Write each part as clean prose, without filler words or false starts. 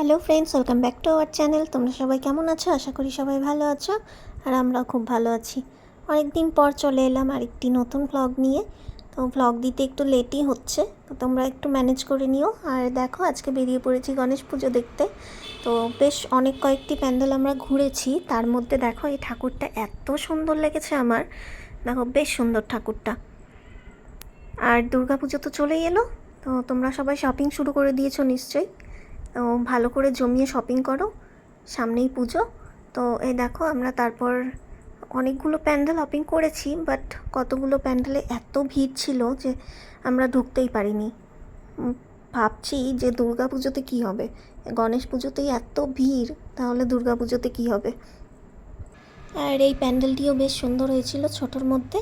Hello friends, welcome back to our channel. তোমরা সবাই কেমন আছো? আশা করি সবাই ভালো আছো, আর আমরাও খুব ভালো আছি। অনেক দিন পর চলে এলাম আরেকটি নতুন ভ্লগ নিয়ে। তো ভ্লগ দিতে একটু লেটই হচ্ছে, তো তোমরা একটু ম্যানেজ করে নিও। আর দেখো, আজকে বেরিয়ে পড়েছি গণেশ পুজো দেখতে। তো বেশ অনেক কয়েকটি প্যান্ডেল আমরা ঘুরেছি, তার মধ্যে দেখো এই ঠাকুরটা এত সুন্দর লেগেছে আমার। দেখো বেশ সুন্দর ঠাকুরটা। আর দুর্গাপুজো তো চলেই এলো, তো তোমরা সবাই শপিং শুরু করে দিয়েছো নিশ্চয়ই। তো ভালো করে জমিয়ে শপিং করো, সামনেই পুজো। তো এই দেখো, আমরা তারপর অনেকগুলো প্যান্ডেল শপিং করেছি, বাট কতগুলো প্যান্ডেলে এত ভিড় ছিল যে আমরা ঢুকতেই পারিনি। ভাবছি যে দুর্গা পুজোতে কী হবে, গণেশ পুজোতেই এত ভিড়, তাহলে দুর্গা পুজোতে কী হবে। আর এই প্যান্ডেলটিও বেশ সুন্দর হয়েছিল, ছোটোর মধ্যে।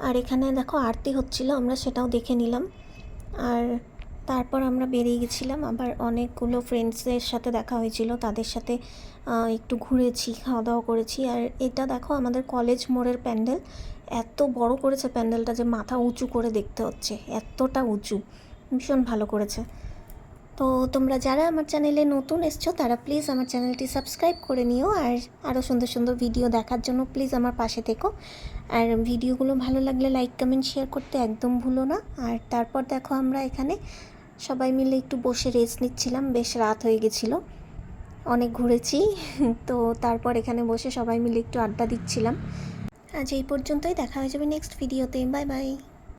আর এখানে দেখো আরতি হচ্ছিল, আমরা সেটাও দেখে নিলাম। আর তারপর আমরা বেরিয়ে গেছিলাম, আবার অনেকগুলো ফ্রেন্ডসদের সাথে দেখা হয়েছিল, তাদের সাথে একটু ঘুরেছি, খাওয়া দাওয়া করেছি। আর এটা দেখো আমাদের কলেজ মোড়ের প্যান্ডেল, এত বড় করেছে প্যান্ডেলটা যে মাথা উঁচু করে দেখতে হচ্ছে, এতটা উঁচু, ভীষণ ভালো করেছে। তো তোমরা যারা আমার চ্যানেলে নতুন এসছো তারা প্লিজ আমার চ্যানেলটি সাবস্ক্রাইব করে নিও, আর আরও সুন্দর সুন্দর ভিডিও দেখার জন্য প্লিজ আমার পাশে থেকো। আর ভিডিওগুলো ভালো লাগলে লাইক কমেন্ট শেয়ার করতে একদম ভুলো না। আর তারপর দেখো আমরা এখানে সবাই মিলে একটু বসে রেস্ট নিচ্ছিলাম, বেশ রাত হয়ে গেছিলো, অনেক ঘুরেছি। তো তারপর এখানে বসে সবাই মিলে একটু আড্ডা দিচ্ছিলাম। আজ এই পর্যন্তই, দেখা হয়ে যাবে নেক্সট ভিডিওতে। Bye bye.